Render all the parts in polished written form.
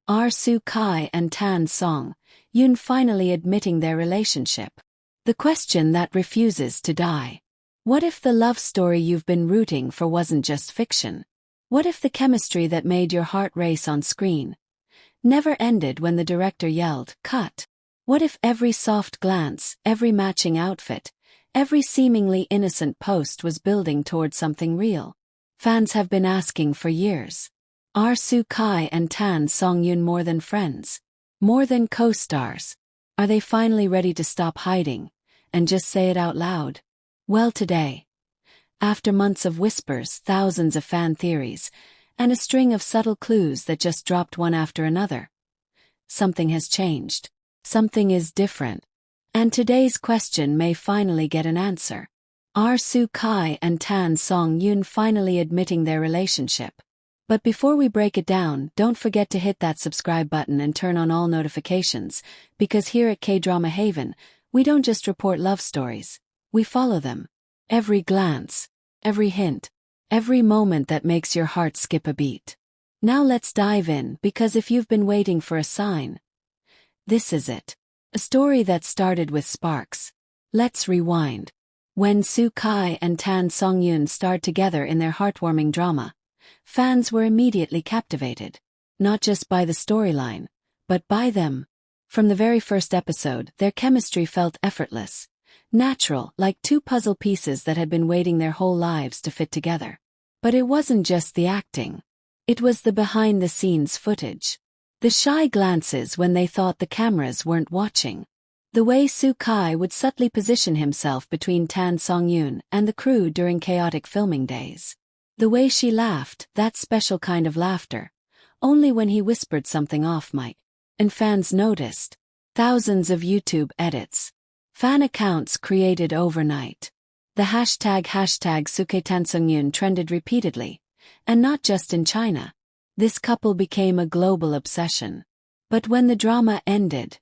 Are Soo Kai and Tan Songyun finally admitting their relationship? The question that refuses to die. What if the love story you've been rooting for wasn't just fiction? What if the chemistry that made your heart race on screen never ended when the director yelled, "Cut"? What if every soft glance, every matching outfit, every seemingly innocent post was building toward something real? Fans have been asking for years. Are Soo Kai and Tan Songyun more than friends? More than co-stars? Are they finally ready to stop hiding and just say it out loud? Well, today, after months of whispers, thousands of fan theories, and a string of subtle clues that just dropped one after another, something has changed. Something is different. And today's question may finally get an answer. Are Soo Kai and Tan Songyun finally admitting their relationship? But before we break it down, don't forget to hit that subscribe button and turn on all notifications, because here at K-Drama Haven, we don't just report love stories, we follow them. Every glance, every hint, every moment that makes your heart skip a beat. Now let's dive in, because if you've been waiting for a sign, this is it. A story that started with sparks. Let's rewind. When Soo Kai and Tan Songyun starred together in their heartwarming drama, fans were immediately captivated. Not just by the storyline, but by them. From the very first episode, their chemistry felt effortless, natural, like two puzzle pieces that had been waiting their whole lives to fit together. But it wasn't just the acting. It was the behind-the-scenes footage. The shy glances when they thought the cameras weren't watching. The way Soo Kai would subtly position himself between Tan Songyun and the crew during chaotic filming days. The way she laughed, that special kind of laughter, only when he whispered something off mic. And fans noticed. Thousands of YouTube edits. Fan accounts created overnight. The hashtag #SooKaiTanSongyun trended repeatedly. And not just in China. This couple became a global obsession. But when the drama ended,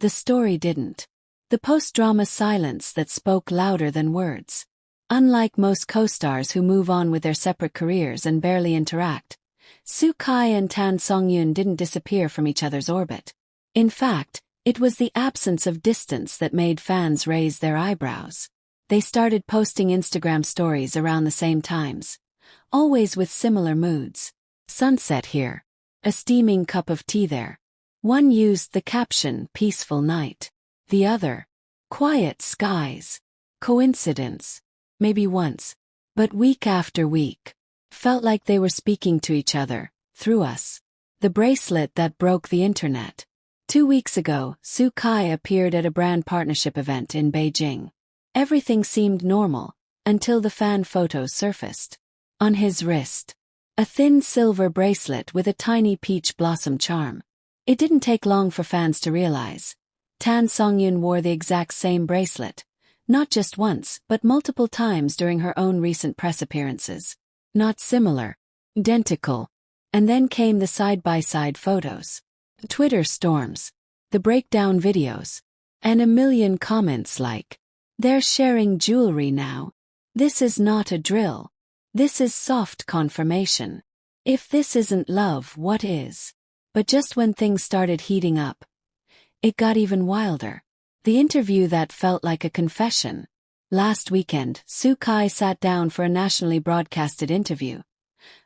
the story didn't. The post-drama silence that spoke louder than words. Unlike most co-stars who move on with their separate careers and barely interact, Soo Kai and Tan Songyun didn't disappear from each other's orbit. In fact, it was the absence of distance that made fans raise their eyebrows. They started posting Instagram stories around the same times, always with similar moods. Sunset here. A steaming cup of tea there. One used the caption, "Peaceful night." The other, "Quiet skies." Coincidence? Maybe once. But week after week, felt like they were speaking to each other, through us. The bracelet that broke the internet. 2 weeks ago, Soo Kai appeared at a brand partnership event in Beijing. Everything seemed normal, until the fan photos surfaced. On his wrist, a thin silver bracelet with a tiny peach blossom charm. It didn't take long for fans to realize. Tan Songyun wore the exact same bracelet, not just once, but multiple times during her own recent press appearances. Not similar, identical. And then came the side-by-side photos. Twitter storms, the breakdown videos, and a million comments like, "They're sharing jewelry now. This is not a drill. This is soft confirmation. If this isn't love, what is?" But just when things started heating up, it got even wilder. The interview that felt like a confession. Last weekend, Soo Kai sat down for a nationally broadcasted interview.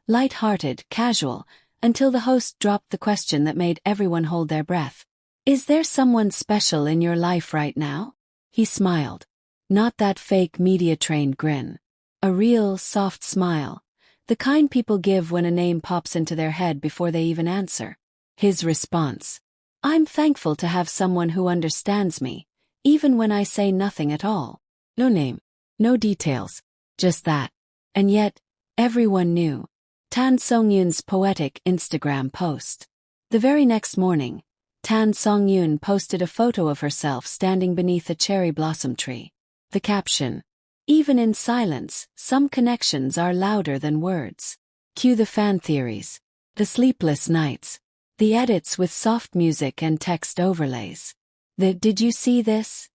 Light-hearted, casual, until the host dropped the question that made everyone hold their breath. "Is there someone special in your life right now?" He smiled. Not that fake media-trained grin. A real, soft smile. The kind people give when a name pops into their head before they even answer. His response: "I'm thankful to have someone who understands me, even when I say nothing at all. No name, no details, just that." And yet, everyone knew. Tan Songyun's poetic Instagram post. The very next morning, Tan Songyun posted a photo of herself standing beneath a cherry blossom tree. The caption: "Even in silence, some connections are louder than words." Cue the fan theories. The sleepless nights. The edits with soft music and text overlays. The "did you see this?"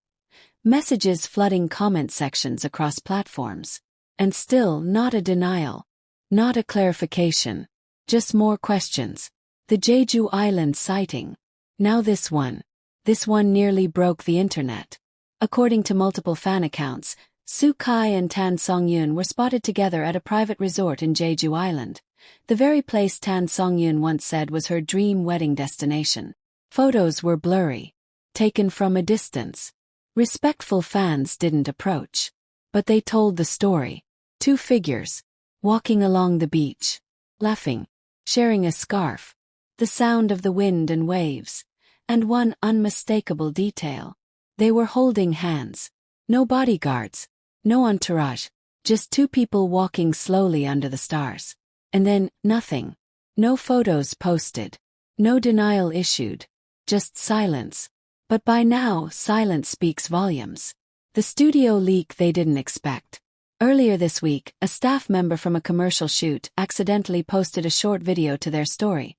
messages flooding comment sections across platforms. And still not a denial. Not a clarification. Just more questions. The Jeju Island sighting. Now this one. This one nearly broke the internet. According to multiple fan accounts, Soo Kai and Tan Songyun were spotted together at a private resort in Jeju Island, the very place Tan Songyun once said was her dream wedding destination. Photos were blurry, taken from a distance. Respectful fans didn't approach. But they told the story. Two figures, walking along the beach, laughing, sharing a scarf, the sound of the wind and waves, and one unmistakable detail. They were holding hands. No bodyguards, no entourage, just two people walking slowly under the stars. And then, nothing. No photos posted. No denial issued. Just silence. But by now, silence speaks volumes. The studio leak they didn't expect. Earlier this week, a staff member from a commercial shoot accidentally posted a short video to their story.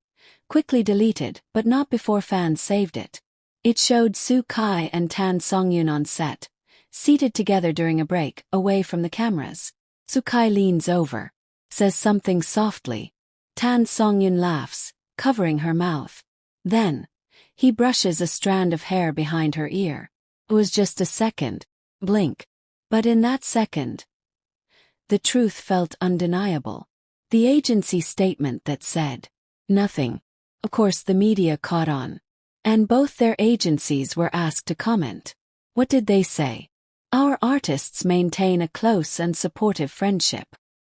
Quickly deleted, but not before fans saved it. It showed Soo Kai and Tan Songyun on set, seated together during a break, away from the cameras. Soo Kai leans over, says something softly. Tan Songyun laughs, covering her mouth. Then, he brushes a strand of hair behind her ear. It was just a second. Blink. But in that second, the truth felt undeniable. The agency statement that said, nothing. Of course the media caught on. And both their agencies were asked to comment. What did they say? Our artists maintain a close and supportive friendship.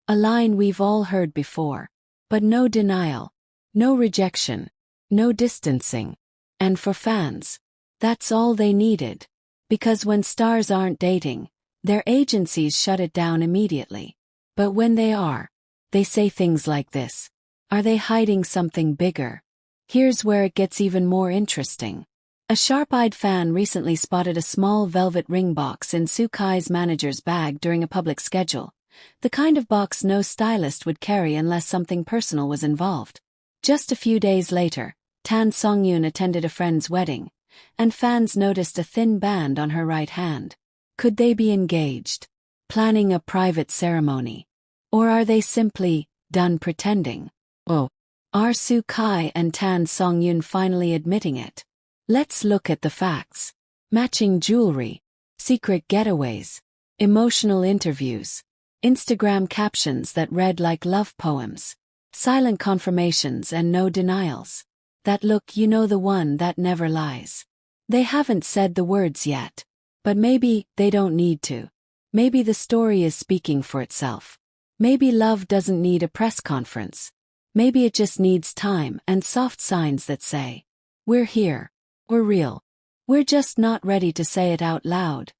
A line we've all heard before. But no denial. No rejection. No distancing. And for fans, that's all they needed. Because when stars aren't dating, their agencies shut it down immediately. But when they are, they say things like this. Are they hiding something bigger? Here's where it gets even more interesting. A sharp-eyed fan recently spotted a small velvet ring box in Soo Kai's manager's bag during a public schedule, the kind of box no stylist would carry unless something personal was involved. Just a few days later, Tan Songyun attended a friend's wedding, and fans noticed a thin band on her right hand. Could they be engaged? Planning a private ceremony? Or are they simply done pretending? Oh. Are Soo Kai and Tan Songyun finally admitting it? Let's look at the facts. Matching jewelry, secret getaways, emotional interviews, Instagram captions that read like love poems, silent confirmations and no denials. That look, you know, the one that never lies. They haven't said the words yet. But maybe they don't need to. Maybe the story is speaking for itself. Maybe love doesn't need a press conference. Maybe it just needs time and soft signs that say, we're here. We're real. We're just not ready to say it out loud.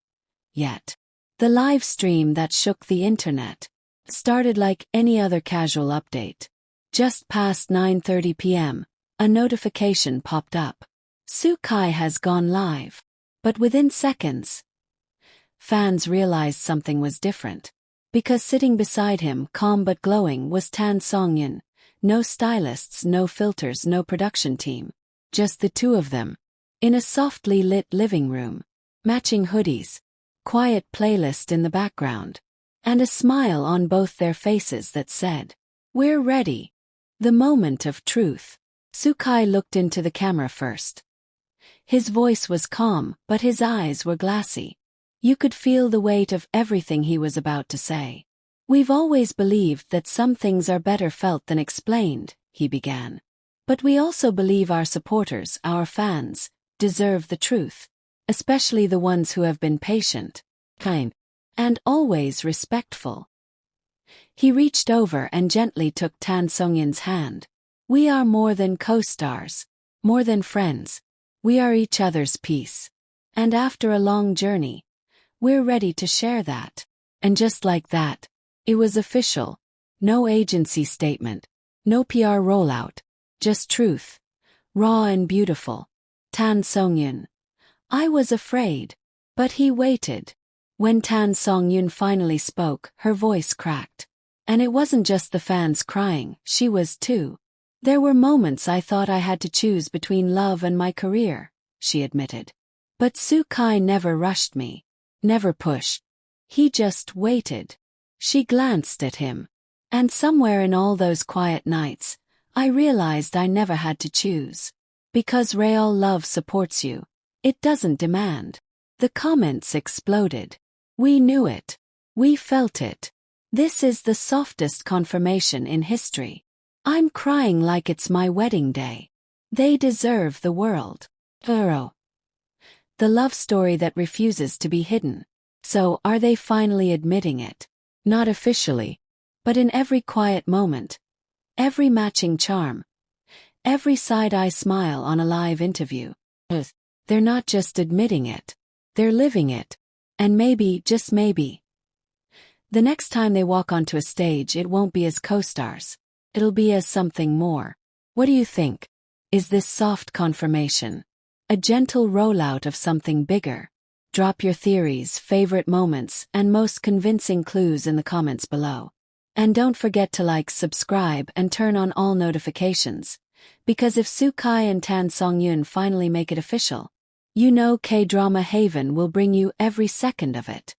Yet. The live stream that shook the internet started like any other casual update. Just past 9:30 p.m., a notification popped up. Soo Kai has gone live. But within seconds, fans realized something was different. Because sitting beside him, calm but glowing, was Tan Songyun. No stylists, no filters, no production team. Just the two of them. In a softly lit living room. Matching hoodies. Quiet playlist in the background. And a smile on both their faces that said, we're ready. The moment of truth. Soo Kai looked into the camera first. His voice was calm, but his eyes were glassy. You could feel the weight of everything he was about to say. We've always believed that some things are better felt than explained, he began. But we also believe our supporters, our fans, deserve the truth. Especially the ones who have been patient, kind, and always respectful. He reached over and gently took Tan Songyun's hand. We are more than co-stars, more than friends. We are each other's piece. And after a long journey, we're ready to share that. And just like that, it was official. No agency statement. No PR rollout. Just truth. Raw and beautiful. Tan Songyun. I was afraid. But he waited. When Tan Songyun finally spoke, her voice cracked. And it wasn't just the fans crying, she was too. There were moments I thought I had to choose between love and my career, she admitted. But Soo Kai never rushed me. Never pushed. He just waited. She glanced at him. And somewhere in all those quiet nights, I realized I never had to choose. Because real love supports you. It doesn't demand. The comments exploded. We knew it. We felt it. This is the softest confirmation in history. I'm crying like it's my wedding day. They deserve the world. The love story that refuses to be hidden. So, are they finally admitting it? Not officially. But in every quiet moment. Every matching charm. Every side-eye smile on a live interview. They're not just admitting it. They're living it. And maybe, just maybe, the next time they walk onto a stage it won't be as co-stars. It'll be as something more. What do you think? Is this soft confirmation? A gentle rollout of something bigger? Drop your theories, favorite moments, and most convincing clues in the comments below. And don't forget to like, subscribe, and turn on all notifications. Because if Sukai and Tan Songyun finally make it official, you know K-Drama Haven will bring you every second of it.